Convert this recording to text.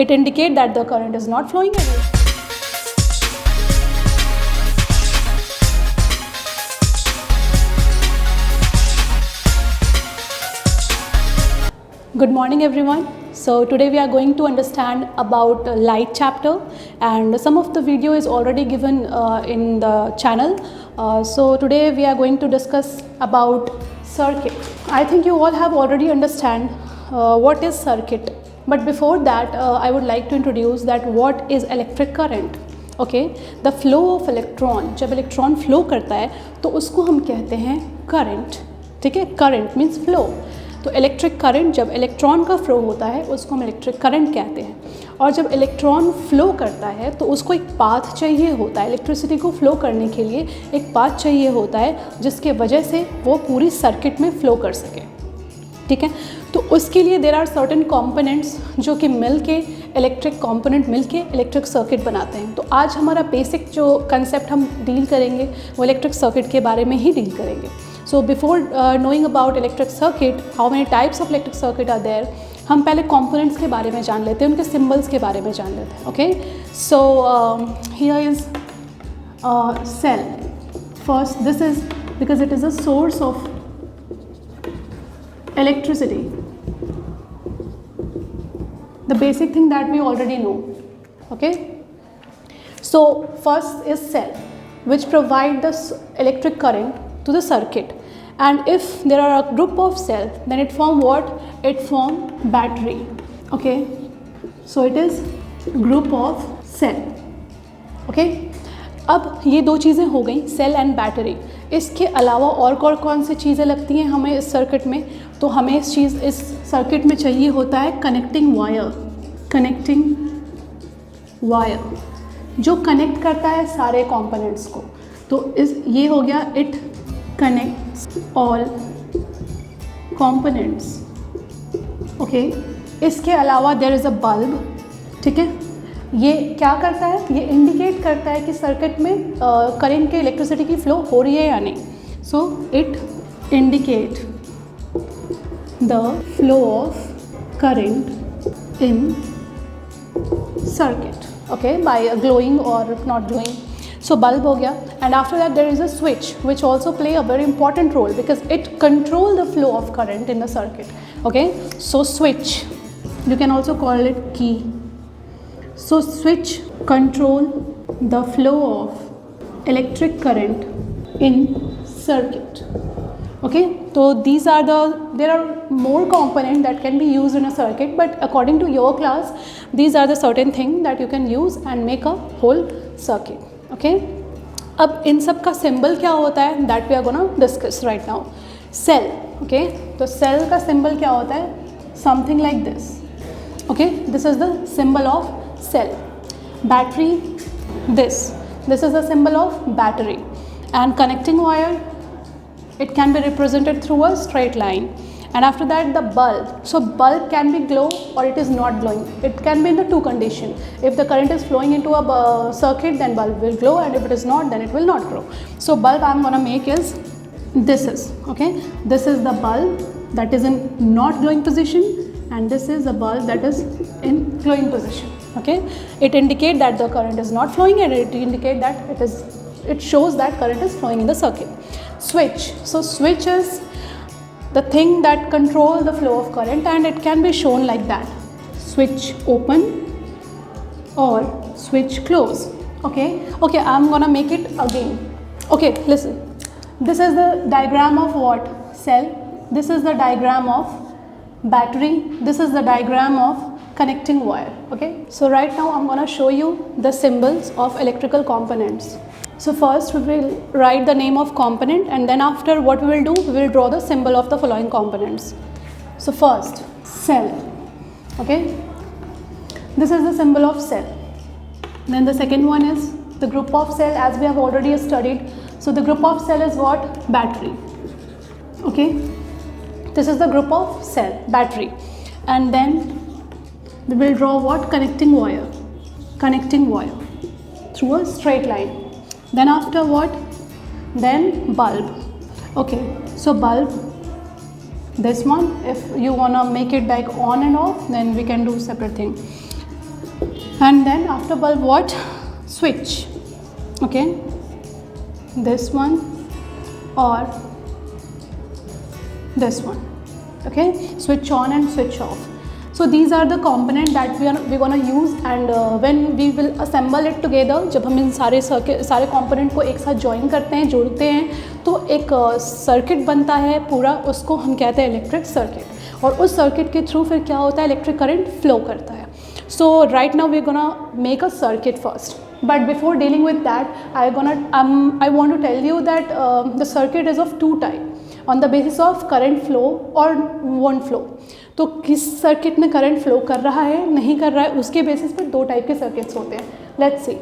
It indicates that the current is not flowing. Good morning everyone. So today we are going to understand about light chapter, and some of the video is already given in the channel. So today we are going to discuss about circuit. I think you all have already understand what is circuit, but before that I would like to introduce that what is electric current. Okay, the flow of electron, जब electron flow करता है तो उसको हम कहते हैं current. ठीक है, करंट मीन्स फ्लो. तो इलेक्ट्रिक करंट, जब इलेक्ट्रॉन का फ्लो होता है उसको हम इलेक्ट्रिक करंट कहते हैं. और जब इलेक्ट्रॉन फ्लो करता है तो उसको एक पाथ चाहिए होता है. इलेक्ट्रिसिटी को फ्लो करने के लिए एक पाथ चाहिए होता है जिसके वजह से वो पूरी सर्किट में फ्लो कर सके. ठीक है, तो उसके लिए देर आर सर्टेन कॉम्पोनेंट्स जो कि मिल के इलेक्ट्रिक कंपोनेंट मिल के इलेक्ट्रिक सर्किट बनाते हैं. तो आज हमारा बेसिक जो कंसेप्ट हम डील करेंगे वो इलेक्ट्रिक सर्किट के बारे में ही डील करेंगे. So before knowing about electric circuit, how many types of electric circuit are there, हम पहले कंपोनेंट्स के बारे में जान लेते हैं, उनके सिम्बल्स के बारे में जान लेते हैं. Okay, so here is cell. First, this is because it is a source of electricity, the basic thing that we already know. Okay, so first is cell, which provide the electric current to the circuit, and if there are a group of cell, then it form what? It form battery. Okay, so it is group of cell. Okay, अब ये दो चीज़ें हो गई, cell and battery. इसके अलावा और कौन सी चीज़ें लगती हैं हमें इस सर्किट में? तो हमें इस सर्किट में चाहिए होता है कनेक्टिंग वायर. कनेक्टिंग वायर जो कनेक्ट करता है सारे कंपोनेंट्स को. तो ये हो गया, it connects all components. Okay, इसके अलावा देयर इज़ अ बल्ब. ठीक है, ये क्या करता है? ये इंडिकेट करता है कि सर्किट में करंट के इलेक्ट्रिसिटी की फ्लो हो रही है या नहीं. So it indicate the flow of current in circuit. Okay, by glowing और नॉट ग्लोइंग. सो बल्ब हो गया, and after that there is a switch which also play a very important role because it control the flow of current in the circuit. Okay, so switch, you can also call it key. So switch control the flow of electric current in circuit. Okay, so there are more components that can be used in a circuit, but according to your class these are the certain things that you can use and make a whole circuit. Okay, अब इन सब का symbol क्या होता है? That we are gonna discuss right now. Cell. Okay, तो cell का symbol क्या होता है? Something like this. Okay, this is the symbol of cell. Battery, this is the symbol of battery. And connecting wire, it can be represented through a straight line. And after that the bulb. So bulb can be glow or it is not glowing. It can be in the two condition. If the current is flowing into a circuit, then bulb will glow, and if it is not, then it will not glow. So bulb I'm gonna make is this is, okay, this is the bulb that is in not glowing position, and this is the bulb that is in glowing position. Okay, it indicates that the current is not flowing, and it indicates that it shows that current is flowing in the circuit. Switch. So switch is the thing that control the flow of current, and it can be shown like that. Switch open or switch close. Okay, I'm gonna make it again. Okay, listen. This is the diagram of what? Cell. This is the diagram of battery. This is the diagram of connecting wire. Okay, so right now I'm going to show you the symbols of electrical components. So first we will write the name of component, and then after what we will do, we will draw the symbol of the following components. So first, cell. Okay, this is the symbol of cell. Then the second one is the group of cell, as we have already studied. So the group of cell is what? Battery. Okay, this is the group of cell, battery. And then we will draw what? Connecting wire. Connecting wire through a straight line. Then after what? Then bulb. Okay, so bulb, this one, if you wanna make it like on and off, then we can do separate thing. and then after bulb what? Switch. Okay, this one or this one. Okay, switch on and switch off. So these are the component that we're gonna use, and when we will assemble it together, जब हम इन सारे component को एक साथ join करते हैं, जोड़ते हैं, तो एक circuit बनता है पूरा, उसको हम कहते हैं electric circuit, और उस circuit के through फिर क्या होता है, electric current flow करता है. So right now we're gonna make a circuit first, but before dealing with that, I want to tell you that the circuit is of two type on the basis of current flow or won't flow. तो किस circuit में current flow कर रहा है, नहीं कर रहा है, उसके बेसिस पर दो टाइप के सर्किट्स होते हैं. Let's see.